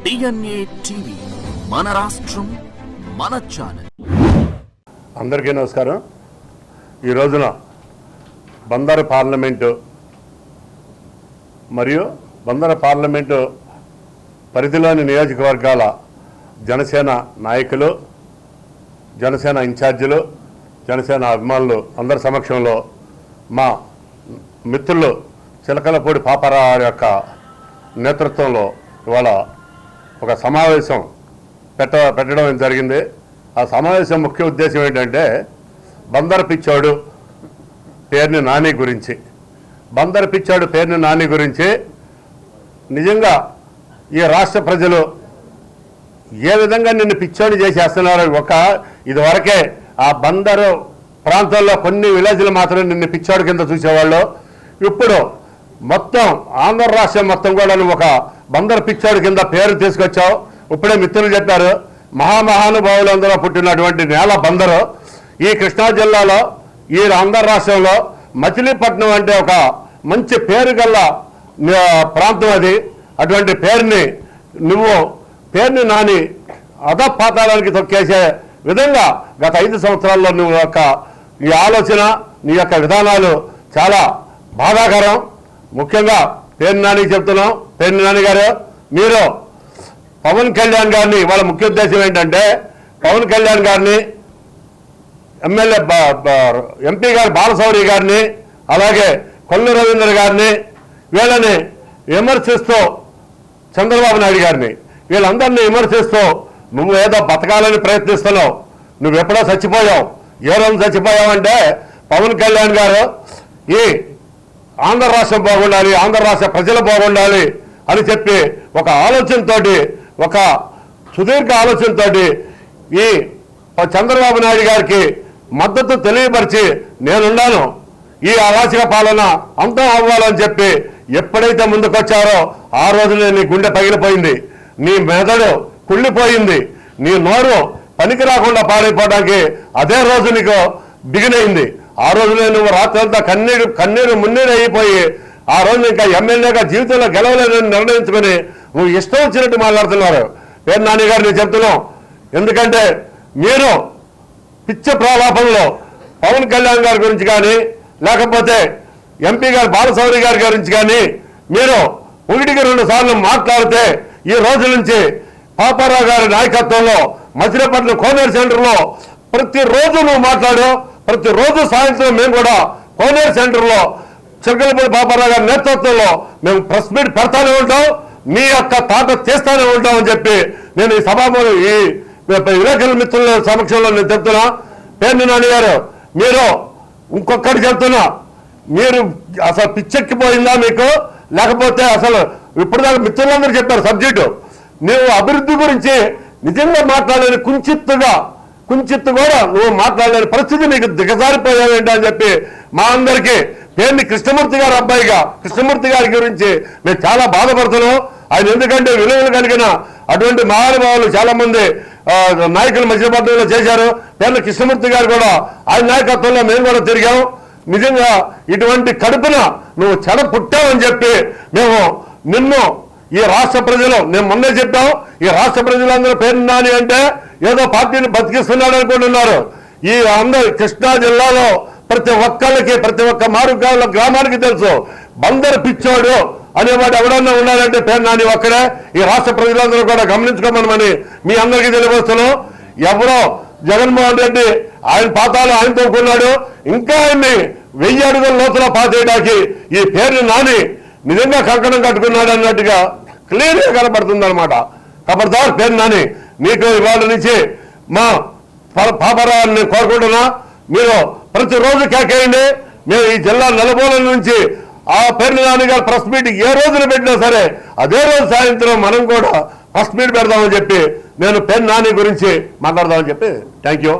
DNA TV మన రాష్ట్రం మన ఛానల్. అందరికీ నమస్కారం. ఈ రోజున బందరు పార్లమెంటు మరియు బందరు పార్లమెంటు పరిధిలోని నియోజకవర్గాల జనసేన నాయకులు, జనసేన ఇన్ఛార్జీలు, జనసేన అభిమానులు అందరి సమక్షంలో మా మిత్రులు చిలకలపూడి పాపారావు యొక్క నేతృత్వంలో ఇవాళ ఒక సమావేశం పెట్టడం జరిగింది. ఆ సమావేశం ముఖ్య ఉద్దేశం ఏంటంటే బందరు పిచ్చోడు పేర్ని నాని గురించి, బందరు పిచ్చోడు పేర్ని నాని గురించి నిజంగా ఈ రాష్ట్ర ప్రజలు ఏ విధంగా నిన్ను పిచ్చోడు చేసేస్తున్నారు. ఇదివరకే ఆ బందరు ప్రాంతాల్లో కొన్ని విలేజ్లు మాత్రం నిన్ను పిచ్చోడు కింద చూసేవాళ్ళు. ఇప్పుడు మొత్తం ఆంధ్ర రాష్ట్రం మొత్తం కూడా నువ్వు ఒక బందరు పిచ్చోడు కింద పేరు తీసుకొచ్చావు. ఇప్పుడే మిత్రులు చెప్పారు, మహానుభావులందరూ పుట్టినటువంటి నేల బందరు. ఈ కృష్ణా జిల్లాలో, ఈ ఆంధ్ర రాష్ట్రంలో మచిలీపట్నం అంటే ఒక మంచి పేరు గల ప్రాంతం అది. అటువంటి పేరుని నాని అధపాతాళానికి తొక్కేసే విధంగా గత 5 సంవత్సరాల్లో నువ్వు నీ ఆలోచన, నీ యొక్క విధానాలు చాలా బాధాకరం. ముఖ్యంగా పేర్ని నాని చెప్తున్నాం. పేర్ని నాని గారు, మీరు పవన్ కళ్యాణ్ గారిని, వాళ్ళ ముఖ్య ఉద్దేశం ఏంటంటే పవన్ కళ్యాణ్ గారిని, ఎంపీ గారు బాలశౌరి గారిని, అలాగే కొల్లు రవీంద్ర గారిని, వీళ్ళని విమర్శిస్తూ చంద్రబాబు నాయుడు గారిని, వీళ్ళందరినీ విమర్శిస్తూ నువ్వు ఏదో బతకాలని ప్రయత్నిస్తున్నావు. నువ్వు ఎప్పుడో చచ్చిపోయావు. ఏ రోజు చచ్చిపోయావంటే పవన్ కళ్యాణ్ గారు ఈ ఆంధ్ర రాష్ట్రం బాగుండాలి, ఆంధ్ర రాష్ట్ర ప్రజలు బాగుండాలి అని చెప్పి ఒక ఆలోచనతోటి, ఒక సుదీర్ఘ ఆలోచనతోటి ఈ చంద్రబాబు నాయుడు గారికి మద్దతు తెలియపరిచి నేనున్నాను, ఈ అరాచక పాలన అంతం అవ్వాలని చెప్పి ఎప్పుడైతే ముందుకొచ్చారో ఆ రోజునే నీ గుండె పగిలిపోయింది, నీ మెదడు కుళ్ళిపోయింది, నీ నోరు పనికి రాకుండా పాడైపోవడానికి అదే రోజు నీకు బిగినైంది. ఆ రోజునే నువ్వు రాత్రంతా కన్నీరు మున్నీరు అయిపోయి ఆ రోజు ఇంకా ఎమ్మెల్యేగా జీవితంలో గెలవలేదని నిర్ణయించుకొని నువ్వు ఇష్టం వచ్చినట్టు మాట్లాడుతున్నారు. పేర్ని నాని గారు నేను చెప్తున్నాం, ఎందుకంటే మీరు పిచ్చ ప్రలాపంలో పవన్ కళ్యాణ్ గారి గురించి కానీ, లేకపోతే ఎంపీ గారు బాలశౌరి గారి గురించి కానీ మీరు 1-2 సార్లు మాట్లాడితే ఈ రోజు నుంచి పాపారావు గారి నాయకత్వంలో మచిలీపట్నం కోనేరు సెంటర్లో ప్రతిరోజు నువ్వు మాట్లాడు. ప్రతిరోజు సాయంత్రం మేము కూడా కోనేరు సెంటర్లో చిలకలపూడి పాపారావు గారి నేతృత్వంలో మేము ప్రెస్ మీట్ పెడతానే ఉంటాం, మీ యొక్క తాట చేస్తానే ఉంటాం అని చెప్పి నేను ఈ సభాములు ఈ విలేకరుల మిత్రుల సమక్షంలో నేను చెప్తున్నా. పేర్ని నాని గారు, మీరు ఇంకొకటి చెప్తున్నా, మీరు అసలు పిచ్చెక్కిపోయిందా మీకు, లేకపోతే అసలు ఇప్పుడు దాకా మిత్రులందరూ చెప్పారు సబ్జెక్టు, నువ్వు అభివృద్ధి గురించి నిజంగా మాట్లాడలేని కుంచిత్తు కూడా నువ్వు మాట్లాడలేని పరిస్థితి నీకు దిగజారిపోయావేంటి అని చెప్పి మా అందరికీ పేర్ని కృష్ణమూర్తి గారు అబ్బాయిగా కృష్ణమూర్తి గారి గురించి మేము చాలా బాధపడుతున్నాం. ఆయన ఎందుకంటే విలువలు కలిగిన అటువంటి మహానుభావులు చాలా మంది నాయకులు మచిలీపట్నంలో చేశారు. పేర్ని కృష్ణమూర్తి గారు కూడా ఆయన నాయకత్వంలో మేము కూడా తిరిగాం. నిజంగా ఇటువంటి కడుపున నువ్వు చెడ పుట్టావని చెప్పి మేము నిన్ను ఈ రాష్ట్ర ప్రజలు, నేను మొన్నే చెప్పాం, ఈ రాష్ట్ర ప్రజలందరూ పేర్ని నాని అంటే ఏదో పార్టీని బతికిస్తున్నాడు అనుకుంటున్నారు. ఈ అందరు కృష్ణా జిల్లాలో ప్రతి ఒక్కళ్ళకి, ప్రతి ఒక్క మారుగాల గ్రామానికి తెలుసు బందరు పిచ్చోడు అనేవాడు ఎవడన్నా ఉన్నాడంటే పేర్ని నాని ఒక్కడే. ఈ రాష్ట్ర ప్రజలందరూ కూడా గమనించుకోమని మీ అందరికీ తెలియవస్తున్నాం. ఎవరో జగన్మోహన్ రెడ్డి ఆయన పాతాలు ఆయన తోకున్నాడు, ఇంకా ఆయన్ని 1000 అడుగుల లోతులో పాతేయడానికి ఈ పేర్ని నాని నిజంగా కంకణం కట్టుకున్నాడు అన్నట్టుగా క్లియర్గా కనపడుతుంది అనమాట. ఖబర్దార్ పేర్ని నాని, నీకు ఇవాళ నుంచి మా పాపారావుని కోరుకుంటున్నా, మీరు ప్రతిరోజు కేకేయండి. మేము ఈ జిల్లా నలుమూలల నుంచి ఆ పేర్ని నాని గారు ప్రెస్ మీట్ ఏ రోజున పెట్టినా సరే అదే రోజు సాయంత్రం మనం కూడా ప్రెస్ మీట్ పెడదామని చెప్పి నేను పేర్ని నాని గురించి మాట్లాడదామని చెప్పి థ్యాంక్ యూ.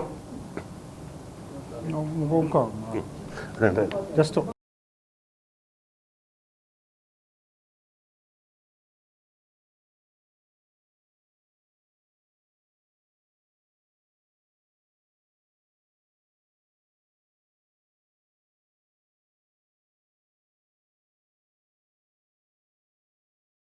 జస్ట్